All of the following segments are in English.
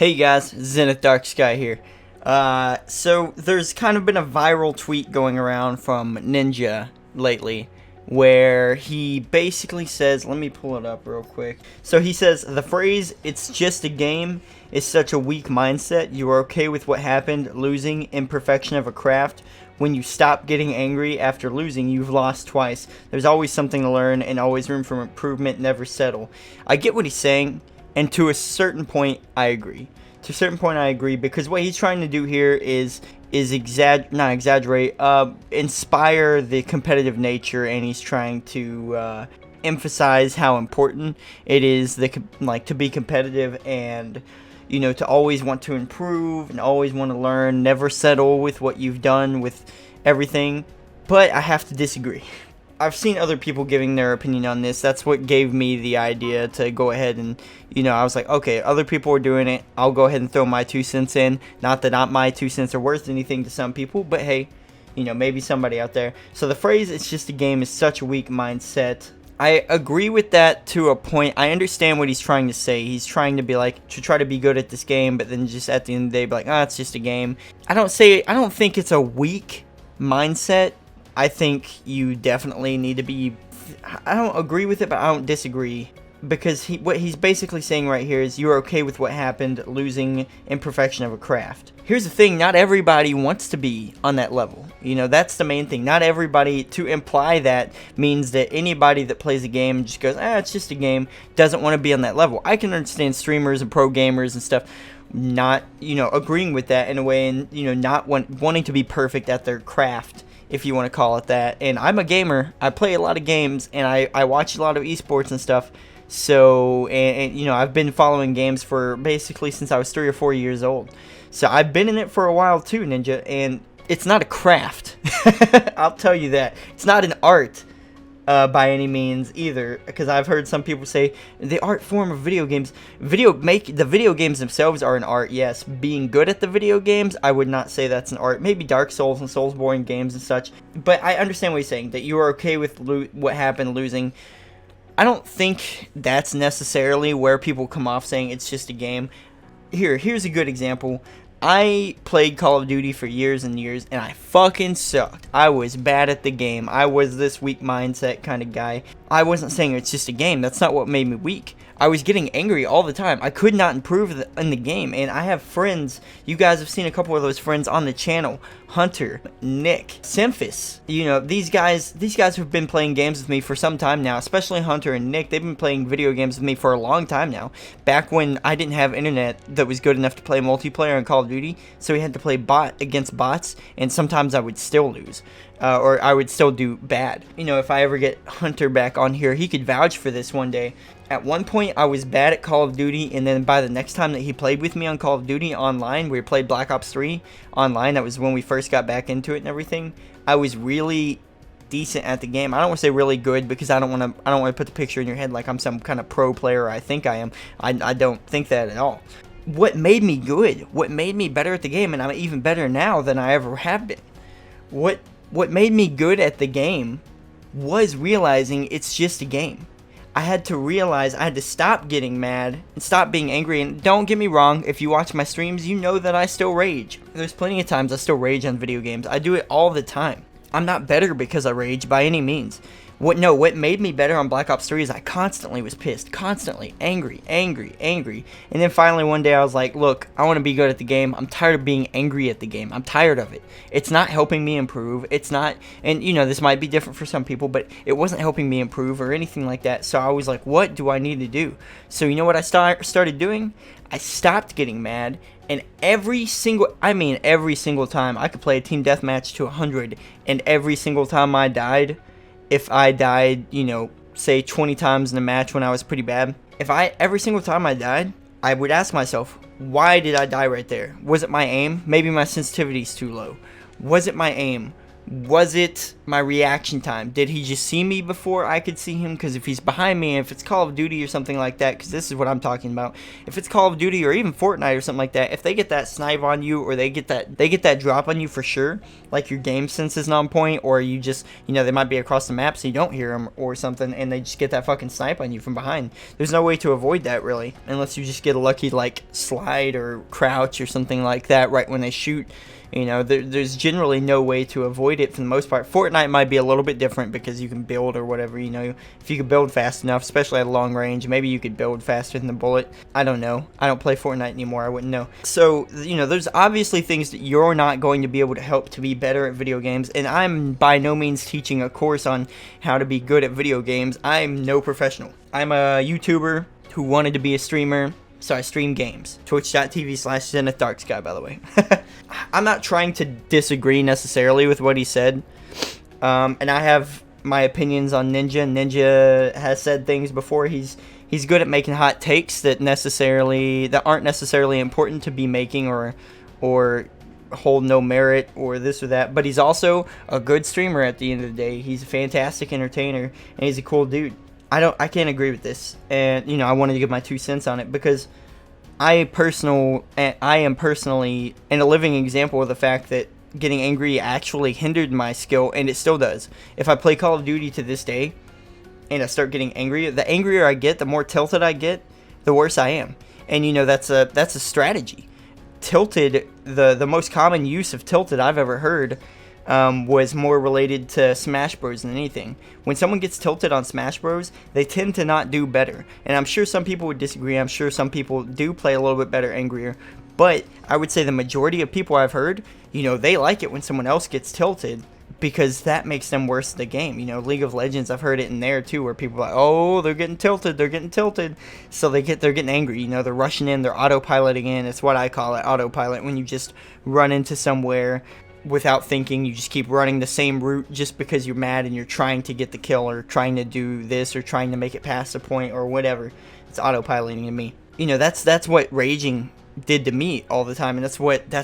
Hey guys, Zenith Darksky here. So there's kind of been a viral tweet going around from Ninja lately where he basically says, let me pull it up real quick. So he says, the phrase, "it's just a game," is such a weak mindset. You are okay with what happened, losing, imperfection of a craft. When you stop getting angry after losing, you've lost twice. There's always something to learn and always room for improvement, never settle. I get what he's saying. And to a certain point, I agree. To a certain point, I agree because what he's trying to do here is not exaggerate, inspire the competitive nature, and he's trying to emphasize how important it is to be competitive and to always want to improve and always want to learn, never settle with what you've done with everything. But I have to disagree. I've seen other people giving their opinion on this. That's what gave me the idea to go ahead and, I was like, okay, other people are doing it. I'll go ahead and throw my 2 cents in. Not that my 2 cents are worth anything to some people, but hey, maybe somebody out there. So the phrase, "it's just a game," is such a weak mindset. I agree with that to a point. I understand what he's trying to say. He's trying to be like, to try to be good at this game, but then just at the end of the day, be like, it's just a game. I don't think it's a weak mindset. I think you definitely need to be, I don't agree with it, but I don't disagree. Because what he's basically saying right here is you're okay with what happened, losing, imperfection of a craft. Here's the thing, not everybody wants to be on that level. That's the main thing. Not everybody, to imply that means that anybody that plays a game and just goes, it's just a game, doesn't want to be on that level. I can understand streamers and pro gamers and stuff not, agreeing with that in a way and, not wanting to be perfect at their craft, if you want to call it that. And I'm a gamer. I play a lot of games, and I watch a lot of esports and stuff. So, and I've been following games for basically since I was 3 or 4 years old. So I've been in it for a while too, Ninja, and it's not a craft. I'll tell you that. It's not an art by any means either, because I've heard some people say the art form of video games. The video games themselves are an art, yes. Being good at the video games, I would not say that's an art. Maybe Dark Souls and Soulsborne games and such. But I understand what he's saying, that you are okay with what happened, losing. I don't think that's necessarily where people come off saying it's just a game. Here's a good example. I played Call of Duty for years and years, and I fucking sucked. I was bad at the game. I was this weak mindset kind of guy. I wasn't saying it's just a game. That's not what made me weak. I was getting angry all the time. I could not improve in the game, and I have friends. You guys have seen a couple of those friends on the channel. Hunter, Nick, Simphis. These guys have been playing games with me for some time now, especially Hunter and Nick. They've been playing video games with me for a long time now. Back when I didn't have internet that was good enough to play multiplayer in Call of Duty, so we had to play bot against bots, and sometimes I would still lose. Or I would still do bad. If I ever get Hunter back on here, he could vouch for this one day. At one point, I was bad at Call of Duty, and then by the next time that he played with me on Call of Duty online, we played Black Ops 3 online, that was when we first got back into it and everything, I was really decent at the game. I don't want to say really good, because I don't want to put the picture in your head like I'm some kind of pro player, or I think I am. I don't think that at all. What made me good, what made me better at the game, and I'm even better now than I ever have been, what made me good at the game was realizing it's just a game. I had to realize I had to stop getting mad and stop being angry. And don't get me wrong, if you watch my streams, you know that I still rage. There's plenty of times I still rage on video games. I do it all the time. I'm not better because I rage by any means. What made me better on Black Ops 3 is I constantly was pissed, constantly angry. And then finally one day I was like, look, I want to be good at the game. I'm tired of being angry at the game. I'm tired of it. It's not helping me improve. It's not, and this might be different for some people, but it wasn't helping me improve or anything like that. So I was like, what do I need to do? So you know what I started doing? I stopped getting mad, and every single time I could play a team deathmatch to 100, and every single time I died, if I died, say 20 times in a match when I was pretty bad, every single time I died, I would ask myself, why did I die right there? Was it my aim? Maybe my sensitivity's too low. Was it my aim? Was it my reaction time? Did he just see me before I could see him? Because if he's behind me, if it's Call of Duty or something like that, because this is what I'm talking about. If it's Call of Duty or even Fortnite or something like that, if they get that snipe on you, or they get that drop on you for sure, like your game sense isn't on point, or you just, they might be across the map so you don't hear them or something, and they just get that fucking snipe on you from behind. There's no way to avoid that really, unless you just get a lucky like slide or crouch or something like that right when they shoot. There's generally no way to avoid it for the most part. Fortnite might be a little bit different because you can build or whatever, if you could build fast enough, especially at long range, maybe you could build faster than the bullet. I don't know. I don't play Fortnite anymore. I wouldn't know. So, there's obviously things that you're not going to be able to help to be better at video games, and I'm by no means teaching a course on how to be good at video games. I'm no professional. I'm a YouTuber who wanted to be a streamer. So I stream games. Twitch.tv/Zenith Darksky, by the way. I'm not trying to disagree necessarily with what he said. And I have my opinions on Ninja. Ninja has said things before. He's good at making hot takes that aren't necessarily important to be making or hold no merit or this or that. But he's also a good streamer at the end of the day. He's a fantastic entertainer, and he's a cool dude. I can't agree with this, and I wanted to give my 2 cents on it because I am personally a living example of the fact that getting angry actually hindered my skill, and it still does. If I play Call of Duty to this day and I start getting angry, the angrier I get, the more tilted I get, the worse I am. And that's a strategy. Tilted, the most common use of tilted I've ever heard was more related to Smash Bros than anything. When someone gets tilted on Smash Bros, they tend to not do better. And I'm sure some people would disagree. I'm sure some people do play a little bit better angrier. But I would say the majority of people I've heard, they like it when someone else gets tilted because that makes them worse at the game. League of Legends, I've heard it in there too, where people are like, oh, they're getting tilted. So they're getting angry. They're rushing in, they're autopiloting in. It's what I call it, autopilot, when you just run into somewhere without thinking. You just keep running the same route just because you're mad and you're trying to get the kill or trying to do this or trying to make it past a point or whatever. It's autopiloting to me. That's what raging did to me all the time, and that's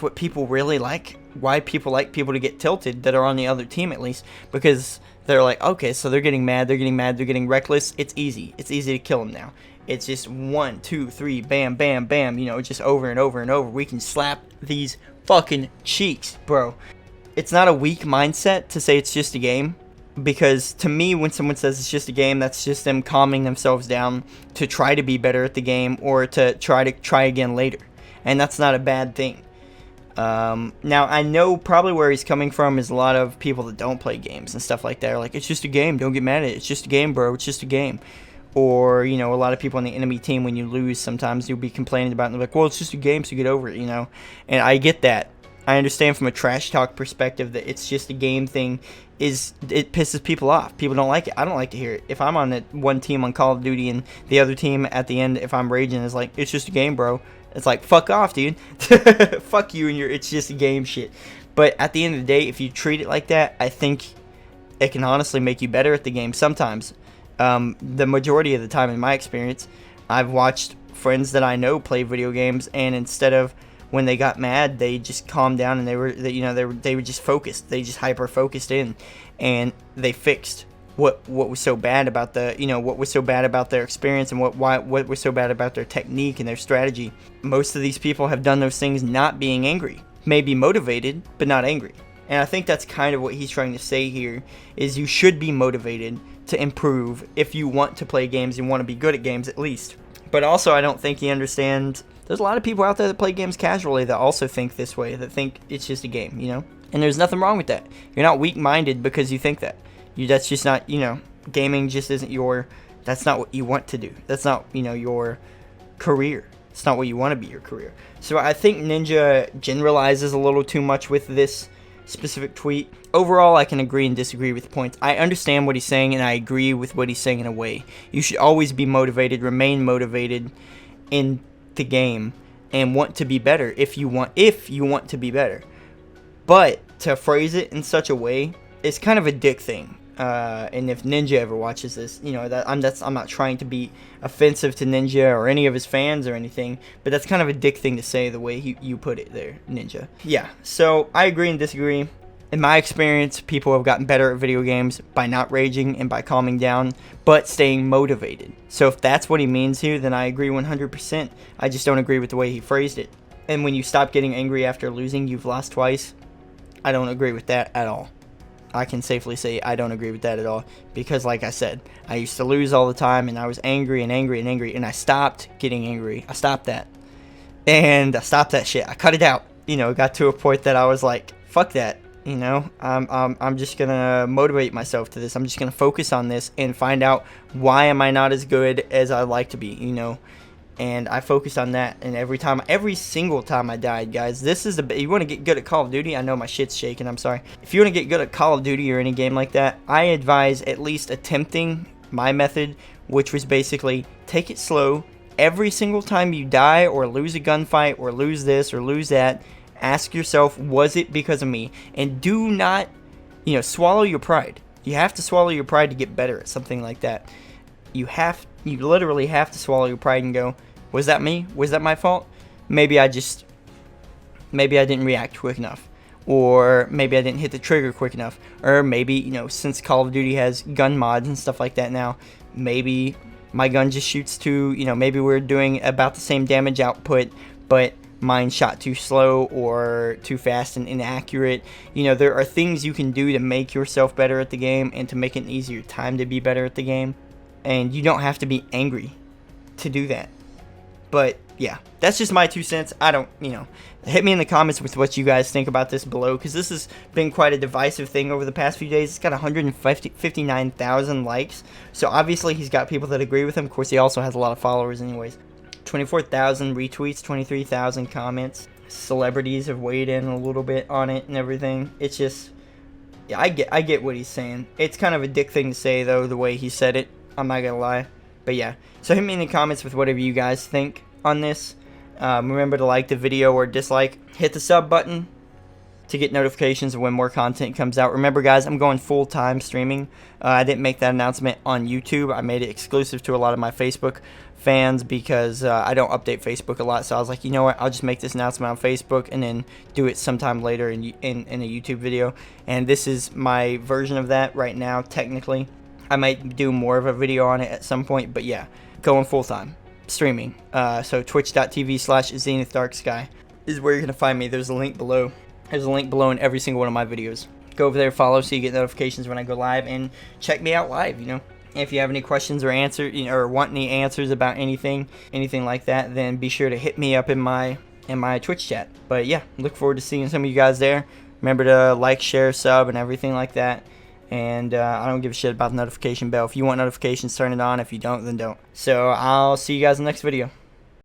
what people really like. Why people like people to get tilted that are on the other team, at least, because they're like, okay, so they're getting mad, they're getting reckless. It's easy to kill them now. It's just 1, 2, 3, bam, bam, bam. Just over and over and over. We can slap these fucking cheeks, bro. It's not a weak mindset to say it's just a game, because to me, when someone says it's just a game, that's just them calming themselves down to try to be better at the game or to try again later, and that's not a bad thing. Now I know probably where he's coming from is a lot of people that don't play games and stuff like that are like, it's just a game, don't get mad at it, it's just a game, bro, it's just a game. Or, a lot of people on the enemy team, when you lose, sometimes you'll be complaining about it, and they're like, well, it's just a game, so get over it, And I get that. I understand from a trash talk perspective that it's just a game thing. It pisses people off. People don't like it. I don't like to hear it. If I'm on one team on Call of Duty and the other team at the end, if I'm raging, is like, it's just a game, bro. It's like, fuck off, dude. Fuck you and your it's just a game shit. But at the end of the day, if you treat it like that, I think it can honestly make you better at the game sometimes. The majority of the time, in my experience, I've watched friends that I know play video games, and instead of when they got mad, they just calmed down and they were just focused. They just hyper focused in, and they fixed what was so bad about what was so bad about their experience and what was so bad about their technique and their strategy. Most of these people have done those things not being angry, maybe motivated, but not angry. And I think that's kind of what he's trying to say here, is you should be motivated to improve if you want to play games and want to be good at games at least. But also, I don't think he understands, there's a lot of people out there that play games casually that also think this way, that think it's just a game, And there's nothing wrong with that. You're not weak-minded because you think that. That's just not, gaming just isn't that's not what you want to do. That's not, your career. It's not what you want to be your career. So I think Ninja generalizes a little too much with this specific tweet. Overall, I can agree and disagree with points. I understand what he's saying, and I agree with what he's saying in a way. You should always be motivated, remain motivated in the game, and want to be better if you want to be better. But to phrase it in such a way is kind of a dick thing. And if Ninja ever watches this, I'm not trying to be offensive to Ninja or any of his fans or anything, but that's kind of a dick thing to say the way you put it there, Ninja. Yeah, so I agree and disagree. In my experience, people have gotten better at video games by not raging and by calming down, but staying motivated. So if that's what he means here, then I agree 100%. I just don't agree with the way he phrased it. And when you stop getting angry after losing, you've lost twice. I don't agree with that at all. I can safely say I don't agree with that at all. Because like I said, I used to lose all the time, and I was angry and angry and angry, and I stopped getting angry. I stopped that. And I stopped that shit. I cut it out. You know, it got to a point that I was like, fuck that. You know, I'm just gonna motivate myself to this. I'm just gonna focus on this and find out why am I not as good as I'd like to be, you know. And I focused on that, and every single time I died, guys, this is you want to get good at Call of Duty. I know my shit's shaking, I'm sorry. If you want to get good at Call of Duty or any game like that, I advise at least attempting my method, which was basically take it slow. Every single time you die or lose a gunfight or lose this or lose that, ask yourself, was it because of me? And do not, you know, swallow your pride. You have to swallow your pride to get better at something like that. You literally have to swallow your pride and go, was that me? Was that my fault? Maybe I didn't react quick enough. Or maybe I didn't hit the trigger quick enough. Or maybe, you know, since Call of Duty has gun mods and stuff like that now, maybe my gun just shoots too, you know, maybe we're doing about the same damage output, but mine shot too slow or too fast and inaccurate. You know, there are things you can do to make yourself better at the game and to make it an easier time to be better at the game. And you don't have to be angry to do that. But yeah, that's just my 2 cents. I don't, you know, hit me in the comments with what you guys think about this below, because this has been quite a divisive thing over the past few days. It's got 159,000 likes. So obviously he's got people that agree with him. Of course, he also has a lot of followers anyways. 24,000 retweets, 23,000 comments. Celebrities have weighed in a little bit on it and everything. It's just, yeah, I get what he's saying. It's kind of a dick thing to say, though, the way he said it. I'm not gonna lie. But yeah, so hit me in the comments with whatever you guys think on this. Remember to like the video or dislike. Hit the sub button to get notifications of when more content comes out. Remember, guys, I'm going full-time streaming. I didn't make that announcement on YouTube. I made it exclusive to a lot of my Facebook fans because I don't update Facebook a lot. So I was like, you know what? I'll just make this announcement on Facebook and then do it sometime later in a YouTube video. And this is my version of that right now, technically. I might do more of a video on it at some point. But yeah, going full-time streaming. So twitch.tv/Zenith Darksky is where you're going to find me. There's a link below. There's a link below in every single one of my videos. Go over there, follow, so you get notifications when I go live, and check me out live, you know. If you have any questions or or want any answers about anything like that, then be sure to hit me up in my Twitch chat. But yeah, look forward to seeing some of you guys there. Remember to like, share, sub, and everything like that. And I don't give a shit about the notification bell. If you want notifications, turn it on. If you don't, then don't. So I'll see you guys in the next video.